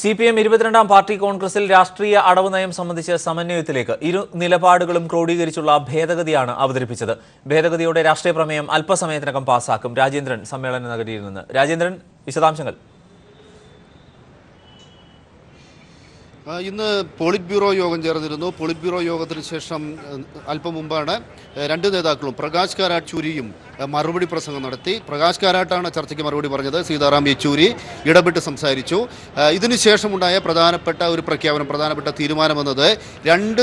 CPM 22ാം party കോൺഗ്രസിൽ രാഷ്ട്രീയ അടവ് നയം സംബന്ധിച്ച് സമന്വയത്തിലേക്ക് ഇരു നിലപാടുകളും ക്രോഡീകരിച്ചുള്ള ഭേദഗതിയാണ് അവതരിപ്പിച്ചത്. ഭേദഗതിയോടെ രാഷ്ട്രീയ പ്രമേയം അല്പസമയത്തിനകം പാസാക്കും. രാജേന്ദ്രൻ സമ്മേളന നഗരിയിൽ നിന്ന്. രാജേന്ദ്രൻ, വിശദാംശങ്ങൾ. ഇന്ന് പോളിറ്റ് ബ്യൂറോ യോഗം ചേർന്നിരുന്നു. പോളിറ്റ് ബ്യൂറോ യോഗത്തിന് ശേഷം അല്പം മുമ്പാണ് രണ്ട് നേതാക്കളും പ്രകാശ് കാരാട്ട് യെച്ചൂരിയും മറുപടി പ്രസംഗം നടത്തി. പ്രകാശ് കാരാട്ടാണ് ചർച്ചയ്ക്ക് മറുപടി പറഞ്ഞത്. സീതാറാം യെച്ചൂരി ഇടപെട്ട് സംസാരിച്ചു. ഇതിനുശേഷമുണ്ടായ പ്രധാനപ്പെട്ട തീരുമാനമെന്നത് രണ്ട്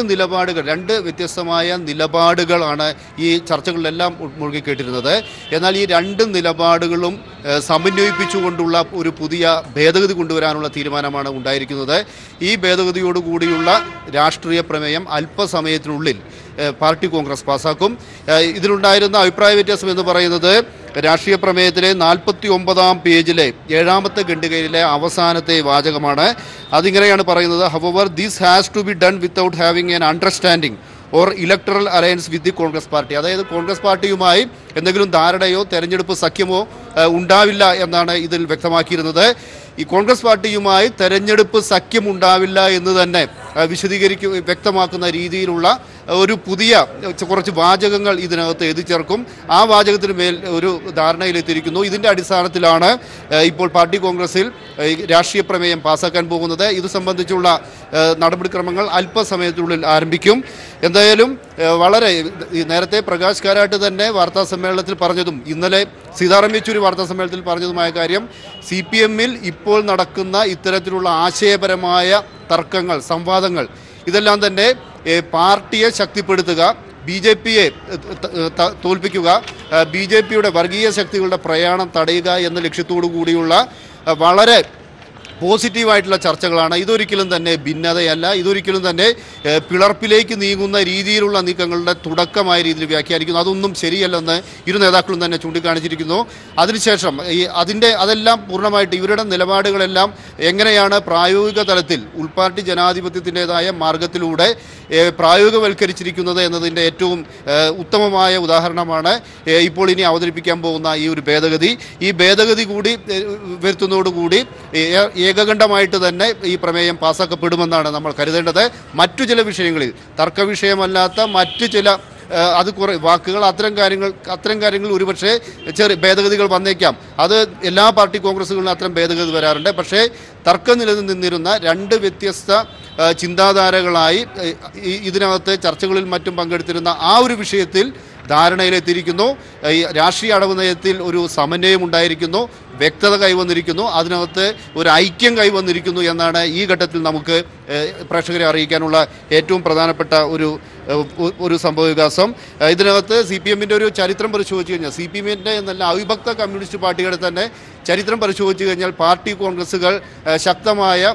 വ്യത്യസ്തമായ നിലപാടുകളാണ് ഈ ചർച്ചകളിലെല്ലാം മുഴുകിക്കേട്ടിരുന്നത്. എന്നാൽ ഈ രണ്ട് നിലപാടുകളും സമന്വയിപ്പിച്ചുകൊണ്ടുള്ള ഒരു പുതിയ ഭേദഗതി കൊണ്ടുവരാനുള്ള തീരുമാനമാണ് ഉണ്ടായിരിക്കുന്നത്. ഈ ഭേദഗതിയോടുകൂടിയുള്ള രാഷ്ട്രീയ പ്രമേയം അല്പസമയത്തിനുള്ളിൽ പാർട്ടി കോൺഗ്രസ് പാസാക്കും. ഇതിലുണ്ടായിരുന്ന അഭിപ്രായ വ്യത്യാസം എന്ന് പറയുന്നത് രാഷ്ട്രീയ പ്രമേയത്തിലെ 49ാം പേജിലെ 7ാമത്തെ ഖണ്ഡികയിലെ അവസാനത്തെ വാചകമാണ്. അതിങ്ങനെയാണ് പറയുന്നത്: however this has to be done without having an understanding or electoral alliance with the Congress party. അതായത് കോൺഗ്രസ് പാർട്ടിയുമായി എന്തെങ്കിലും ധാരണയോ തെരഞ്ഞെടുപ്പ് സഖ്യമോ ഉണ്ടാവില്ല എന്നാണ് ഇതിൽ വ്യക്തമാക്കിയിരുന്നത്. ഈ കോൺഗ്രസ് പാർട്ടിയുമായി തെരഞ്ഞെടുപ്പ് സഖ്യമുണ്ടാവില്ല എന്ന് തന്നെ വ്യക്തമാക്കുന്ന രീതിയിലുള്ള ഒരു പുതിയ കുറച്ച് വാചകങ്ങൾ ഇതിനകത്ത് എഴുതിച്ചേർക്കും. ആ വാചകത്തിന് മേൽ ഒരു ധാരണയിലെത്തിയിരിക്കുന്നു. ഇതിൻ്റെ അടിസ്ഥാനത്തിലാണ് ഇപ്പോൾ പാർട്ടി കോൺഗ്രസിൽ രാഷ്ട്രീയ പ്രമേയം പാസാക്കാൻ പോകുന്നത്. ഇത് സംബന്ധിച്ചുള്ള നടപടിക്രമങ്ങൾ അല്പസമയത്തിനുള്ളിൽ ആരംഭിക്കും. എന്തായാലും വളരെ നേരത്തെ പ്രകാശ് കാരാട്ട് തന്നെ വാർത്താ സമ്മേളനത്തിൽ പറഞ്ഞതും ഇന്നലെ സീതാറാം യെച്ചൂരി വാർത്താ സമ്മേളനത്തിൽ പറഞ്ഞതുമായ കാര്യം, CPM-ൽ ഇപ്പോൾ നടക്കുന്ന ഇത്തരത്തിലുള്ള ആശയപരമായ തർക്കങ്ങൾ, സംവാദങ്ങൾ, ഇതെല്ലാം തന്നെ പാർട്ടിയെ ശക്തിപ്പെടുത്തുക, BJP-യെ തോൽപ്പിക്കുക, BJP-യുടെ വർഗീയ ശക്തികളുടെ പ്രയാണം തടയുക എന്ന ലക്ഷ്യത്തോടു കൂടിയുള്ള വളരെ പോസിറ്റീവായിട്ടുള്ള ചർച്ചകളാണ്. ഇതൊരിക്കലും തന്നെ ഭിന്നതയല്ല, ഇതൊരിക്കലും തന്നെ പിളർപ്പിലേക്ക് നീങ്ങുന്ന രീതിയിലുള്ള നീക്കങ്ങളുടെ തുടക്കമായ രീതിയിൽ വ്യാഖ്യാനിക്കുന്നു. അതൊന്നും ശരിയല്ലെന്ന് ഇരു നേതാക്കളും തന്നെ ചൂണ്ടിക്കാണിച്ചിരിക്കുന്നു. അതിനുശേഷം അതെല്ലാം പൂർണ്ണമായിട്ട് ഇവരുടെ നിലപാടുകളെല്ലാം എങ്ങനെയാണ് പ്രായോഗിക തലത്തിൽ ഉൾപാർട്ടി ജനാധിപത്യത്തിൻ്റെതായ മാർഗത്തിലൂടെ പ്രായോഗികവൽക്കരിച്ചിരിക്കുന്നത് എന്നതിൻ്റെ ഏറ്റവും ഉത്തമമായ ഉദാഹരണമാണ് ഇപ്പോൾ ഇനി അവതരിപ്പിക്കാൻ പോകുന്ന ഈ ഒരു ഭേദഗതി. ഈ ഭേദഗതി കൂടി വരുത്തുന്നതോടുകൂടി ഏകകണ്ഠമായിട്ട് തന്നെ ഈ പ്രമേയം പാസാക്കപ്പെടുമെന്നാണ് നമ്മൾ കരുതേണ്ടത്. മറ്റു ചില വിഷയങ്ങളിൽ, തർക്ക വിഷയമല്ലാത്ത മറ്റു ചില വാക്കുകൾ, അത്തരം കാര്യങ്ങൾ ഒരുപക്ഷെ ഭേദഗതികൾ വന്നേക്കാം. അത് എല്ലാ പാർട്ടി കോൺഗ്രസുകളിലും അത്തരം ഭേദഗതി വരാറുണ്ട്. പക്ഷേ തർക്കം നിലനിന്നിരുന്ന രണ്ട് വ്യത്യസ്ത ചിന്താധാരകളായി ഇതിനകത്ത് ചർച്ചകളിൽ മറ്റും പങ്കെടുത്തിരുന്ന ആ ഒരു വിഷയത്തിൽ ധാരണയിലെത്തിയിരിക്കുന്നു. ഈ രാഷ്ട്രീയ അടവ് നയത്തിൽ ഒരു സമന്വയം ഉണ്ടായിരിക്കുന്നു, വ്യക്തത കൈവന്നിരിക്കുന്നു, അതിനകത്ത് ഒരു ഐക്യം കൈവന്നിരിക്കുന്നു എന്നാണ് ഈ ഘട്ടത്തിൽ നമുക്ക് പ്രേക്ഷകരെ അറിയിക്കാനുള്ള ഏറ്റവും പ്രധാനപ്പെട്ട ഒരു സംഭവവികാസം. ഇതിനകത്ത് CPM-ൻ്റെ ഒരു ചരിത്രം പരിശോധിച്ച് കഴിഞ്ഞാൽ, CPM-ൻ്റെ എന്നല്ല അവിഭക്ത കമ്മ്യൂണിസ്റ്റ് പാർട്ടികളുടെ തന്നെ ചരിത്രം പരിശോധിച്ച് കഴിഞ്ഞാൽ പാർട്ടി കോൺഗ്രസുകൾ ശക്തമായ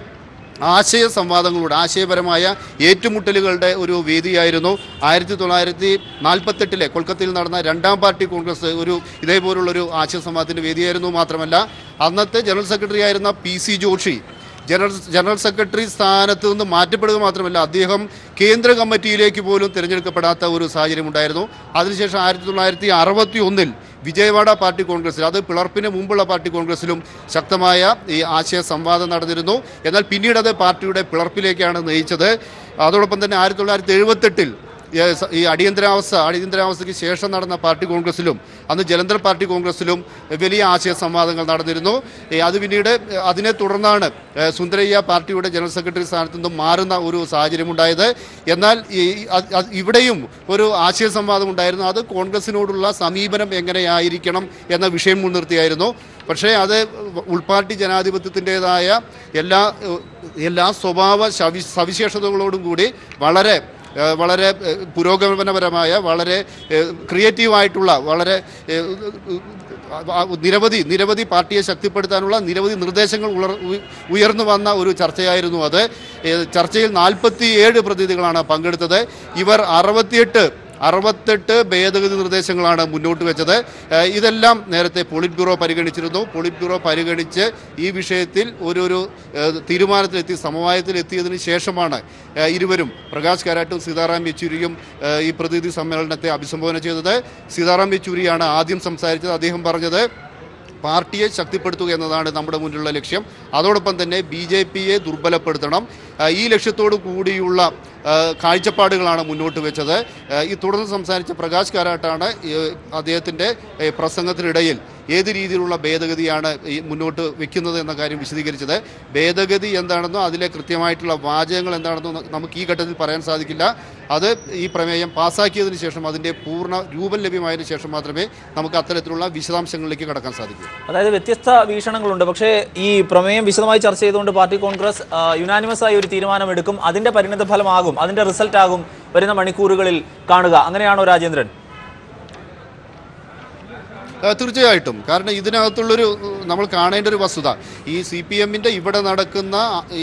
ആശയ സംവാദങ്ങളുടെ, ആശയപരമായ ഏറ്റുമുട്ടലുകളുടെ ഒരു വേദിയായിരുന്നു. 1948 കൊൽക്കത്തയിൽ നടന്ന 2ാം പാർട്ടി കോൺഗ്രസ് ഇതേപോലുള്ളൊരു ആശയ സംവാദത്തിൻ്റെ വേദിയായിരുന്നു. മാത്രമല്ല അന്നത്തെ ജനറൽ സെക്രട്ടറി ആയിരുന്ന PC ജോഷി ജനറൽ സെക്രട്ടറി സ്ഥാനത്ത് നിന്ന് മാറ്റപ്പെടുക മാത്രമല്ല, അദ്ദേഹം കേന്ദ്ര കമ്മിറ്റിയിലേക്ക് പോലും തിരഞ്ഞെടുക്കപ്പെടാത്ത ഒരു സാഹചര്യം ഉണ്ടായിരുന്നു. അതിനുശേഷം 1961 വിജയവാഡ പാർട്ടി കോൺഗ്രസിൽ, അത് പിളർപ്പിന് മുമ്പുള്ള പാർട്ടി കോൺഗ്രസിലും ശക്തമായ ഈ ആശയ സംവാദം നടന്നിരുന്നു. എന്നാൽ പിന്നീട് അത് പാർട്ടിയുടെ പിളർപ്പിലേക്കാണ് നയിച്ചത്. അതോടൊപ്പം തന്നെ 1978 ഈ അടിയന്തരാവസ്ഥയ്ക്ക് ശേഷം നടന്ന പാർട്ടി കോൺഗ്രസിലും, അന്ന് ജലന്ധർ പാർട്ടി കോൺഗ്രസിലും വലിയ ആശയ സംവാദങ്ങൾ നടന്നിരുന്നു. അത് പിന്നീട് അതിനെ തുടർന്നാണ് സുന്ദരയ്യ പാർട്ടിയുടെ ജനറൽ സെക്രട്ടറി സ്ഥാനത്തു നിന്നും മാറുന്ന ഒരു സാഹചര്യമുണ്ടായത്. എന്നാൽ ഇവിടെയും ഒരു ആശയ സംവാദം ഉണ്ടായിരുന്നു. അത് കോൺഗ്രസിനോടുള്ള സമീപനം എങ്ങനെയായിരിക്കണം എന്ന വിഷയം മുൻനിർത്തിയായിരുന്നു. പക്ഷേ അത് ഉൾപാർട്ടി ജനാധിപത്യത്തിൻ്റെതായ എല്ലാ സ്വഭാവ സവിശേഷതകളോടും കൂടി വളരെ പുരോഗമനപരമായ, വളരെ ക്രിയേറ്റീവായിട്ടുള്ള, വളരെ നിരവധി പാർട്ടിയെ ശക്തിപ്പെടുത്താനുള്ള നിരവധി നിർദ്ദേശങ്ങൾ ഉയർന്നു വന്ന ഒരു ചർച്ചയായിരുന്നു അത്. ചർച്ചയിൽ 47 പ്രതിനിധികളാണ് പങ്കെടുത്തത്. ഇവർ 68 ഭേദഗതി നിർദ്ദേശങ്ങളാണ് മുന്നോട്ട് വെച്ചത്. ഇതെല്ലാം നേരത്തെ പോളിറ്റ് ബ്യൂറോ പരിഗണിച്ചിരുന്നു. പോളിറ്റ് ബ്യൂറോ പരിഗണിച്ച് ഈ വിഷയത്തിൽ ഒരു തീരുമാനത്തിലെത്തി, സമവായത്തിലെത്തിയതിനു ശേഷമാണ് ഇരുവരും, പ്രകാശ് കാരാട്ടും സീതാറാം യെച്ചൂരിയും, ഈ പ്രതിനിധി സമ്മേളനത്തെ അഭിസംബോധന ചെയ്തത്. സീതാറാം യെച്ചൂരിയാണ് ആദ്യം സംസാരിച്ചത്. അദ്ദേഹം പറഞ്ഞത് പാർട്ടിയെ ശക്തിപ്പെടുത്തുക എന്നതാണ് നമ്മുടെ മുന്നിലുള്ള ലക്ഷ്യം. അതോടൊപ്പം തന്നെ BJPയെ ദുർബലപ്പെടുത്തണം. ഈ ലക്ഷ്യത്തോടു കൂടിയുള്ള കാഴ്ചപ്പാടുകളാണ് മുന്നോട്ട് വെച്ചത്. ഈ തുടർന്ന് സംസാരിച്ച പ്രകാശ് കാരാട്ടാണ് അദ്ദേഹത്തിൻ്റെ പ്രസംഗത്തിനിടയിൽ ഏത് രീതിയിലുള്ള ഭേദഗതിയാണ് മുന്നോട്ട് വെക്കുന്നത് എന്ന കാര്യം വിശദീകരിച്ചത്. ഭേദഗതി എന്താണെന്നോ അതിലെ കൃത്യമായിട്ടുള്ള വാചകങ്ങൾ എന്താണെന്നോ നമുക്ക് ഈ ഘട്ടത്തിൽ പറയാൻ സാധിക്കില്ല. അത് ഈ പ്രമേയം പാസ്സാക്കിയതിന് ശേഷം അതിൻ്റെ പൂർണ്ണ രൂപം ലഭ്യമായതിനു ശേഷം മാത്രമേ നമുക്ക് അത്തരത്തിലുള്ള വിശദാംശങ്ങളിലേക്ക് കടക്കാൻ സാധിക്കൂ. അതായത് വ്യത്യസ്ത വീക്ഷണങ്ങളുണ്ട്. പക്ഷേ ഈ പ്രമേയം വിശദമായി ചർച്ച ചെയ്തുകൊണ്ട് പാർട്ടി കോൺഗ്രസ് യുനാനിമസ് ആയി ഒരു തീരുമാനമെടുക്കും. അതിന്റെ പരിണിത ഫലമാകും, അതിന്റെ റിസൾട്ട് ആകും വരുന്ന മണിക്കൂറുകളിൽ കാണുക. അങ്ങനെയാണോ രാജേന്ദ്രൻ? തീർച്ചയായിട്ടും. കാരണം ഇതിനകത്തുള്ളൊരു നമ്മൾ കാണേണ്ട ഒരു വസ്തുത, ഈ CPMൻ്റെ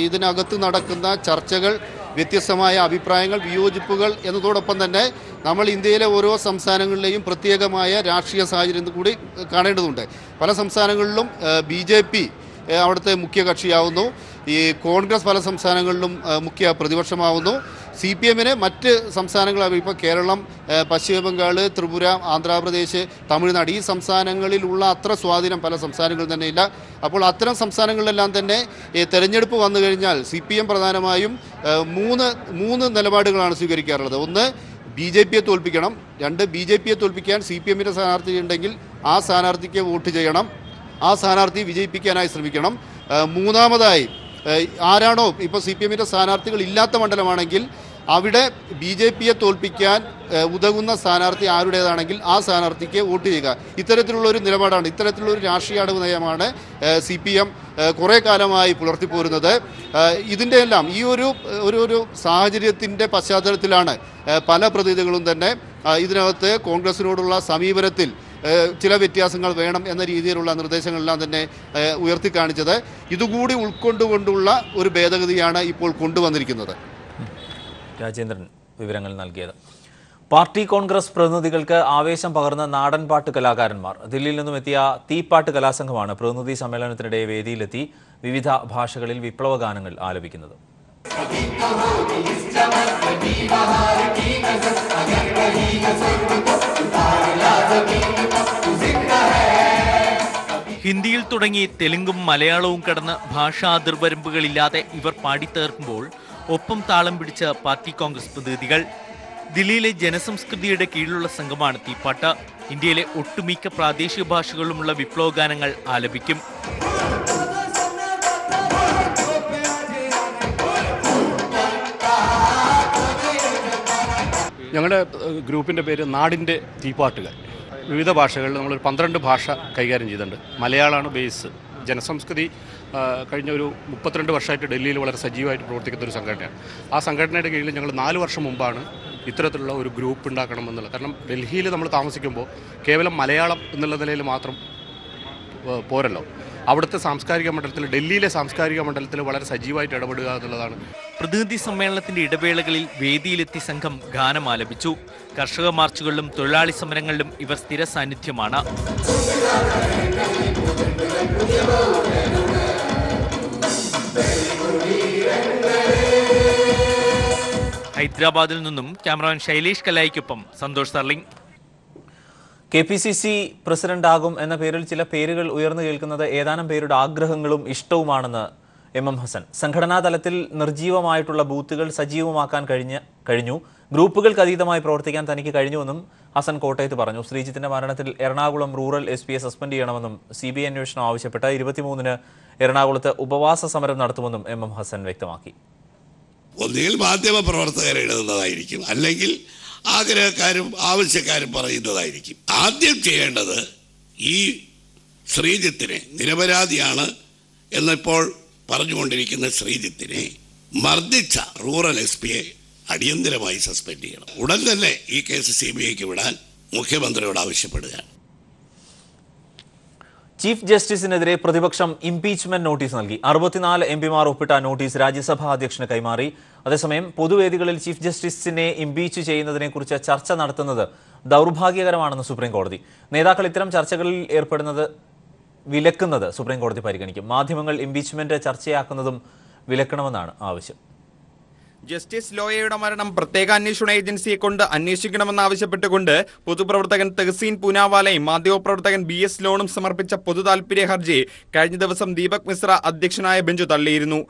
ഇതിനകത്ത് നടക്കുന്ന ചർച്ചകൾ, വ്യത്യസ്തമായ അഭിപ്രായങ്ങൾ, വിയോജിപ്പുകൾ എന്നതോടൊപ്പം തന്നെ നമ്മൾ ഇന്ത്യയിലെ ഓരോ സംസ്ഥാനങ്ങളിലെയും പ്രത്യേകമായ രാഷ്ട്രീയ സാഹചര്യം കൂടി കാണേണ്ടതുണ്ട്. പല സംസ്ഥാനങ്ങളിലും BJP അവിടുത്തെ മുഖ്യ കക്ഷിയാവുന്നു, ഈ കോൺഗ്രസ് പല സംസ്ഥാനങ്ങളിലും മുഖ്യ പ്രതിപക്ഷമാവുന്നു. CPMന് മറ്റ് സംസ്ഥാനങ്ങൾ, ഇപ്പോൾ കേരളം, പശ്ചിമ ബംഗാൾ, ത്രിപുര, ആന്ധ്രാപ്രദേശ്, തമിഴ്നാട്, ഈ സംസ്ഥാനങ്ങളിലുള്ള അത്ര സ്വാധീനം പല സംസ്ഥാനങ്ങളിൽ തന്നെ ഇല്ല. അപ്പോൾ അത്തരം സംസ്ഥാനങ്ങളിലെല്ലാം തന്നെ തെരഞ്ഞെടുപ്പ് വന്നു കഴിഞ്ഞാൽ CPM പ്രധാനമായും മൂന്ന് നിലപാടുകളാണ് സ്വീകരിക്കാറുള്ളത്. ഒന്ന്, BJPയെ തോൽപ്പിക്കണം. രണ്ട്, BJPയെ തോൽപ്പിക്കാൻ CPMൻ്റെ സ്ഥാനാർത്ഥി ഉണ്ടെങ്കിൽ ആ സ്ഥാനാർത്ഥിക്ക് വോട്ട് ചെയ്യണം, ആ സ്ഥാനാർത്ഥി വിജയിപ്പിക്കാനായി ശ്രമിക്കണം. മൂന്നാമതായി, ആരാണോ ഇപ്പോൾ CPMൻ്റെ സ്ഥാനാർത്ഥികൾ ഇല്ലാത്ത മണ്ഡലമാണെങ്കിൽ അവിടെ BJPയെ തോൽപ്പിക്കാൻ ഉതകുന്ന സ്ഥാനാർത്ഥി ആരുടേതാണെങ്കിൽ ആ സ്ഥാനാർത്ഥിക്ക് വോട്ട് ചെയ്യുക. ഇത്തരത്തിലുള്ള ഒരു നിലപാടാണ്, ഇത്തരത്തിലുള്ള ഒരു രാഷ്ട്രീയ അടവ് നയമാണ് CPM കുറേ കാലമായി പുലർത്തിപ്പോരുന്നത്. ഇതിൻ്റെ എല്ലാം ഈ ഒരു സാഹചര്യത്തിൻ്റെ പശ്ചാത്തലത്തിലാണ് പല പ്രതിനിധികളും തന്നെ ഇതിനകത്ത് കോൺഗ്രസിനോടുള്ള സമീപനത്തിൽ ചില വ്യത്യാസങ്ങൾ വേണം എന്ന രീതിയിലുള്ള നിർദ്ദേശങ്ങളെല്ലാം തന്നെ ഉയർത്തിക്കാണിച്ചത്. ഇതുകൂടി ഉൾക്കൊണ്ടുകൊണ്ടുള്ള ഒരു ഭേദഗതിയാണ് ഇപ്പോൾ കൊണ്ടുവന്നിരിക്കുന്നത്. രാജേന്ദ്രൻ വിവരങ്ങൾ നൽകിയത്. പാർട്ടി കോൺഗ്രസ് പ്രതിനിധികൾക്ക് ആവേശം പകർന്ന നാടൻപാട്ട് കലാകാരന്മാർ. ദില്ലിയിൽ നിന്നും എത്തിയ തീപ്പാട്ട് കലാസംഘമാണ് പ്രതിനിധി സമ്മേളനത്തിനിടെ വേദിയിലെത്തി വിവിധ ഭാഷകളിൽ വിപ്ലവ ഗാനങ്ങൾ ആലപിക്കുന്നത്. ഹിന്ദിയിൽ തുടങ്ങി തെലുങ്കും മലയാളവും കടന്ന് ഭാഷാ അതിർവരമ്പുകളില്ലാതെ ഇവർ പാടിത്തേർക്കുമ്പോൾ ഒപ്പം താളം പിടിച്ച പാർട്ടി കോൺഗ്രസ് പ്രതിനിധികൾ. ദില്ലിയിലെ ജനസംസ്കൃതിയുടെ കീഴിലുള്ള സംഘമാണ് തീപ്പാട്ട്. ഇന്ത്യയിലെ ഒട്ടുമിക്ക പ്രാദേശിക ഭാഷകളിലുമുള്ള വിപ്ലവ ഗാനങ്ങൾ ആലപിക്കും. ഞങ്ങളുടെ ഗ്രൂപ്പിൻ്റെ പേര് നാടിൻ്റെ തീപ്പാട്ടുകൾ. വിവിധ ഭാഷകളിൽ നമ്മൾ 12 ഭാഷ കൈകാര്യം ചെയ്തിട്ടുണ്ട്. മലയാളമാണ് ബേസ്. ജനസംസ്കൃതി കഴിഞ്ഞ ഒരു 32 വർഷമായിട്ട് ഡൽഹിയിൽ വളരെ സജീവമായിട്ട് പ്രവർത്തിക്കുന്ന ഒരു സംഘടനയാണ്. ആ സംഘടനയുടെ കീഴിൽ ഞങ്ങൾ 4 വർഷം മുമ്പാണ് ഇത്തരത്തിലുള്ള ഒരു ഗ്രൂപ്പ് ഉണ്ടാക്കണമെന്നുള്ളത്. കാരണം ഡൽഹിയിൽ നമ്മൾ താമസിക്കുമ്പോൾ കേവലം മലയാളം എന്നുള്ള നിലയിൽ മാത്രം പോരല്ലോ. അവിടുത്തെ സാംസ്കാരിക മണ്ഡലത്തിൽ, ഡൽഹിയിലെ സാംസ്കാരിക മണ്ഡലത്തിൽ വളരെ സജീവമായിട്ട് ഇടപെടുക എന്നുള്ളതാണ്. പ്രതിനിധി സമ്മേളനത്തിന്റെ ഇടവേളകളിൽ വേദിയിലെത്തി സംഘം ഗാനം ആലപിച്ചു. കർഷക മാർച്ചുകളിലും തൊഴിലാളി സമരങ്ങളിലും ഇവർ സ്ഥിര സാന്നിധ്യമാണ്. ഹൈദരാബാദിൽ നിന്നും ക്യാമറമാൻ ശൈലേഷ് കലായിക്കൊപ്പം സന്തോഷ് സർലിംഗ്. KPCC പ്രസിഡന്റാകും എന്ന പേരിൽ ചില പേരുകൾ ഉയർന്നു കേൾക്കുന്നത് ഏതാനും പേരുടെ ആഗ്രഹങ്ങളും ഇഷ്ടവുമാണെന്ന് MM ഹസൻ. സംഘടനാ തലത്തിൽ നിർജീവമായിട്ടുള്ള ബൂത്തുകൾ സജീവമാക്കാൻ കഴിഞ്ഞു. ഗ്രൂപ്പുകൾക്ക് അതീതമായി പ്രവർത്തിക്കാൻ തനിക്ക് കഴിഞ്ഞുവെന്നും ഹസൻ കോട്ടയത്ത് പറഞ്ഞു. ശ്രീജിത്തിന്റെ മരണത്തിൽ എറണാകുളം റൂറൽ SPയെ സസ്പെൻഡ് ചെയ്യണമെന്നും CBI അന്വേഷണം ആവശ്യപ്പെട്ട് 23-ന് എറണാകുളത്ത് ഉപവാസ സമരം നടത്തുമെന്നും MM ഹസൻ വ്യക്തമാക്കി. ഒന്നുകിൽ മാധ്യമ പ്രവർത്തകർ എഴുതുന്നതായിരിക്കും, അല്ലെങ്കിൽ ആഗ്രഹക്കാരും ആവശ്യക്കാരും പറയുന്നതായിരിക്കും. ആദ്യം ചെയ്യേണ്ടത് ഈ ശ്രീജിത്തിനെ, നിരപരാധിയാണ് എന്നിപ്പോൾ പറഞ്ഞുകൊണ്ടിരിക്കുന്ന ശ്രീജിത്തിനെ മർദ്ദിച്ച റൂറൽ SPയെ അടിയന്തരമായി സസ്പെൻഡ് ചെയ്യണം. ഉടൻ തന്നെ ഈ കേസ് CBIക്ക് വിടാൻ മുഖ്യമന്ത്രിയോട് ആവശ്യപ്പെടുക. ചീഫ് ജസ്റ്റിസിനെതിരെ പ്രതിപക്ഷം ഇംപീച്ച്മെന്റ് നോട്ടീസ് നൽകി. 64 MPമാർ ഒപ്പിട്ട നോട്ടീസ് രാജ്യസഭാ അധ്യക്ഷന് കൈമാറി. അതേസമയം പൊതുവേദികളിൽ ചീഫ് ജസ്റ്റിസിനെ ഇംപീച്ച് ചെയ്യുന്നതിനെക്കുറിച്ച് ചർച്ച നടത്തുന്നത് ദൗർഭാഗ്യകരമാണെന്ന് സുപ്രീം കോടതി. നേതാക്കൾ ഇത്തരം ചർച്ചകളിൽ ഏർപ്പെടുന്നത് വിലക്കുന്നത് സുപ്രീം കോടതി പരിഗണിക്കും. മാധ്യമങ്ങൾ ഇംപീച്ച്മെന്റ് ചർച്ചയാക്കുന്നതും വിലക്കണമെന്നാണ് ആവശ്യം. ജസ്റ്റിസ് ലോയയുടെ മരണം പ്രത്യേക അന്വേഷണ ഏജൻസിയെ കൊണ്ട് അന്വേഷിക്കണമെന്നാവശ്യപ്പെട്ടുകൊണ്ട് പൊതുപ്രവർത്തകൻ തെഹ്സീൻ പൂനാവാലയും മാധ്യമപ്രവർത്തകൻ BS ലോണും സമർപ്പിച്ച പൊതു താൽപര്യ ഹർജി കഴിഞ്ഞ ദിവസം ദീപക് മിശ്ര അധ്യക്ഷനായ ബെഞ്ച് തള്ളിയിരുന്നു.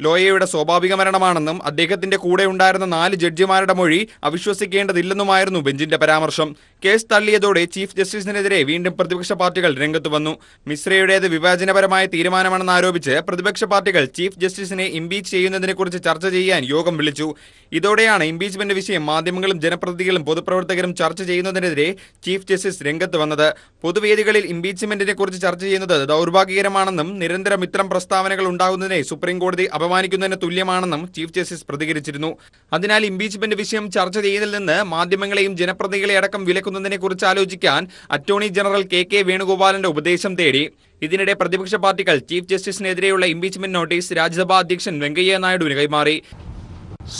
ലോയയുടെ സ്വാഭാവിക മരണമാണെന്നും അദ്ദേഹത്തിന്റെ കൂടെ ഉണ്ടായിരുന്ന 4 ജഡ്ജിമാരുടെ മൊഴി അവിശ്വസിക്കേണ്ടതില്ലെന്നുമായിരുന്നു ബെഞ്ചിന്റെ പരാമർശം. കേസ് തള്ളിയതോടെ ചീഫ് ജസ്റ്റിസിനെതിരെ വീണ്ടും പ്രതിപക്ഷ പാർട്ടികൾ രംഗത്ത് വന്നു. മിശ്രയുടേത് വിവേചനപരമായ തീരുമാനമാണെന്ന് ആരോപിച്ച് പ്രതിപക്ഷ പാർട്ടികൾ ചീഫ് ജസ്റ്റിസിനെ ഇംപീച്ച് ചെയ്യുന്നതിനെക്കുറിച്ച് ചർച്ച ചെയ്യാൻ യോഗം വിളിച്ചു. ഇതോടെയാണ് ഇംപീച്ച്മെന്റ് വിഷയം മാധ്യമങ്ങളും ജനപ്രതിനിധികളും പൊതുപ്രവർത്തകരും ചർച്ച ചെയ്യുന്നതിനെതിരെ ചീഫ് ജസ്റ്റിസ് രംഗത്ത് വന്നത്. പൊതുവേദികളിൽ ഇംപീച്ച്മെന്റിനെ കുറിച്ച് ചർച്ച ചെയ്യുന്നത് ദൗർഭാഗ്യകരമാണെന്നും നിരന്തരം ഇത്തരം പ്രസ്താവനകൾ ഉണ്ടാകുന്നതിനെ സുപ്രീംകോടതി അപമാനിക്കുന്നതിന് തുല്യമാണെന്നും ചീഫ് ജസ്റ്റിസ് പ്രതികരിച്ചിരുന്നു. അതിനാൽ ഇംപീച്ച്മെന്റ് വിഷയം ചർച്ച ചെയ്തതിൽ നിന്ന് മാധ്യമങ്ങളെയും ജനപ്രതിനിധികളെ അടക്കം വിലക്കുന്നതിനെ കുറിച്ച് ആലോചിക്കാൻ അറ്റോർണി ജനറൽ KK വേണുഗോപാലിന്റെ ഉപദേശം തേടി. ഇതിനിടെ പ്രതിപക്ഷ പാർട്ടികൾ ചീഫ് ജസ്റ്റിസിനെതിരെയുള്ള ഇംപീച്ച്മെന്റ് നോട്ടീസ് രാജ്യസഭാ അധ്യക്ഷൻ വെങ്കയ്യ നായിഡുവിന് കൈമാറി.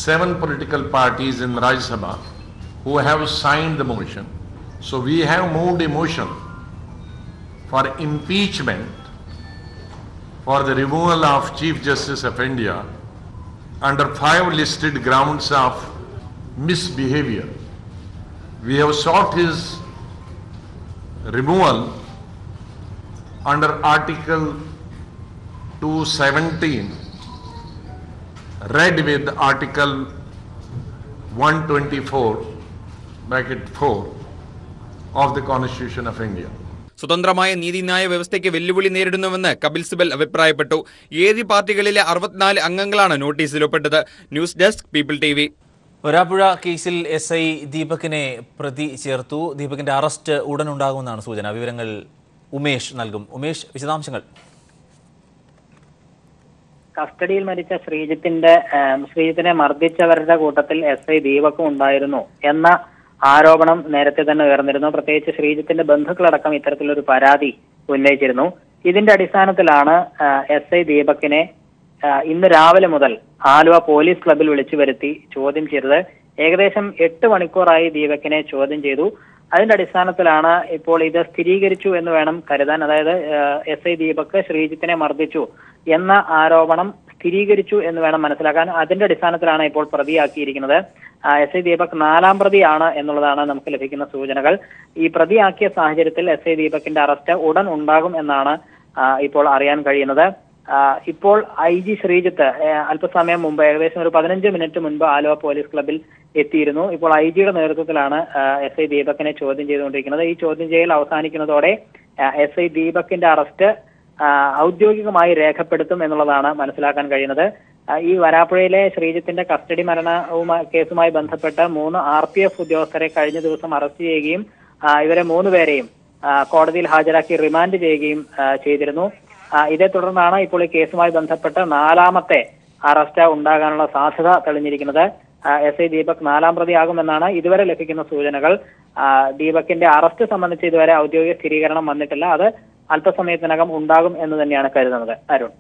7 political parties in Rajya Sabha who have signed the motion. So we have moved a motion for impeachment for the removal of Chief Justice of India under 5 listed grounds of misbehavior. We have sought his removal under Article 217 read with Article 124(4) of the Constitution of India. സ്വതന്ത്രമായ നീതിന്യായ വ്യവസ്ഥയ്ക്ക് വെല്ലുവിളി നേരിടുന്നുവെന്ന് കപിൽ സിബൽ അഭിപ്രായപ്പെട്ടു. 7 പാർട്ടികളിലെ 64 അംഗങ്ങളാണ് നോട്ടീസിൽ ഒപ്പിട്ടത്. News desk people TV. Varappuzha കേസിൽ SI ദീപകിനെ പ്രതി ചേർത്തു. ദീപകിന്റെ അറസ്റ്റ് ഉടൻ ഉണ്ടാകുമെന്നാണ് സൂചന. വിവരങ്ങൾ ഉമേഷ് നൽകും. ഉമേഷ്, വിശദാംശങ്ങൾ. കസ്റ്റഡിയിൽ മരിച്ച ശ്രീജിത്തിനെ മർദ്ദിച്ചവരുടെ കൂട്ടത്തിൽ SI ദീപക്കും ഉണ്ടായിരുന്നു എന്ന ആരോപണം നേരത്തെ തന്നെ ഉയർന്നിരുന്നു. പ്രത്യേകിച്ച് ശ്രീജിത്തിന്റെ ബന്ധുക്കളടക്കം ഇത്തരത്തിലൊരു പരാതി ഉന്നയിച്ചിരുന്നു. ഇതിന്റെ അടിസ്ഥാനത്തിലാണ് SI ദീപകിനെ ഇന്ന് രാവിലെ മുതൽ ആലുവ പോലീസ് ക്ലബിൽ വിളിച്ചു വരുത്തി ചോദ്യം ചെയ്തത്. ഏകദേശം 8 മണിക്കൂറായി ദീപകിനെ ചോദ്യം ചെയ്തു. അതിന്റെ അടിസ്ഥാനത്തിലാണ് ഇപ്പോൾ ഇത് സ്ഥിരീകരിച്ചു എന്ന് വേണം കരുതാൻ. അതായത് SI ദീപക് ശ്രീജിത്തിനെ മർദ്ദിച്ചു എന്ന ആരോപണം സ്ഥിരീകരിച്ചു എന്ന് വേണം മനസ്സിലാക്കാൻ. അതിന്റെ അടിസ്ഥാനത്തിലാണ് ഇപ്പോൾ പ്രതിയാക്കിയിരിക്കുന്നത്. SI ദീപക് 4ാം പ്രതിയാണ് എന്നുള്ളതാണ് നമുക്ക് ലഭിക്കുന്ന സൂചനകൾ. ഈ പ്രതിയാക്കിയ സാഹചര്യത്തിൽ SI ദീപകിന്റെ അറസ്റ്റ് ഉടൻ ഉണ്ടാകും എന്നാണ് ഇപ്പോൾ അറിയാൻ കഴിയുന്നത്. ഇപ്പോൾ IG ശ്രീജിത്ത് അല്പസമയം മുമ്പ്, ഏകദേശം ഒരു 15 മിനിറ്റ് മുൻപ് ആലുവ പോലീസ് ക്ലബിൽ എത്തിയിരുന്നു. ഇപ്പോൾ IGയുടെ നേതൃത്വത്തിലാണ് SI ദീപകിനെ ചോദ്യം ചെയ്തുകൊണ്ടിരിക്കുന്നത്. ഈ ചോദ്യം ചെയ്യൽ അവസാനിക്കുന്നതോടെ SI ദീപകിന്റെ അറസ്റ്റ് ഔദ്യോഗികമായി രേഖപ്പെടുത്തും എന്നുള്ളതാണ് മനസ്സിലാക്കാൻ കഴിയുന്നത്. ഈ വരാപ്പുഴയിലെ ശ്രീജിത്തിന്റെ കസ്റ്റഡി കേസുമായി ബന്ധപ്പെട്ട് 3 RPF ഉദ്യോഗസ്ഥരെ കഴിഞ്ഞ ദിവസം അറസ്റ്റ് ചെയ്യുകയും ഇവരെ 3 പേരെയും കോടതിയിൽ ഹാജരാക്കി റിമാൻഡ് ചെയ്യുകയും ചെയ്തിരുന്നു. ഇതേ തുടർന്നാണ് ഇപ്പോൾ ഈ കേസുമായി ബന്ധപ്പെട്ട് 4ാമത്തെ അറസ്റ്റ് ഉണ്ടാകാനുള്ള സാധ്യത തെളിഞ്ഞിരിക്കുന്നത്. SI ദീപക് 4ാം പ്രതിയാകുമെന്നാണ് ഇതുവരെ ലഭിക്കുന്ന സൂചനകൾ. ദീപകിന്റെ അറസ്റ്റ് സംബന്ധിച്ച് ഇതുവരെ ഔദ്യോഗിക സ്ഥിരീകരണം വന്നിട്ടില്ല. അത് അല്പസമയത്തിനകം ഉണ്ടാകും എന്ന് തന്നെയാണ് കരുതുന്നത്. അരുൺ,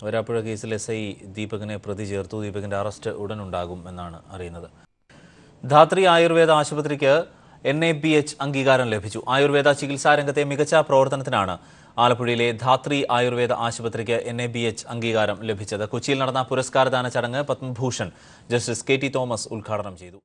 വരാപ്പുഴ കേസിൽ SI ദീപകിനെ പ്രതി ചേർത്തു. ദീപകിന്റെ അറസ്റ്റ് ഉടൻ ഉണ്ടാകും എന്നാണ് അറിയുന്നത്. ധാത്രി ആയുർവേദ ആശുപത്രിക്ക് NABH അംഗീകാരം ലഭിച്ചു. ആയുർവേദ ചികിത്സാ രംഗത്തെ മികച്ച പ്രവർത്തനത്തിനാണ് ആലപ്പുഴയിലെ ധാത്രി ആയുർവേദ ആശുപത്രിക്ക് NABH അംഗീകാരം ലഭിച്ചത്. കൊച്ചിയിൽ നടന്ന പുരസ്കാരദാന ചടങ്ങ് പത്മഭൂഷൺ ജസ്റ്റിസ് KT തോമസ് ഉദ്ഘാടനം ചെയ്തു.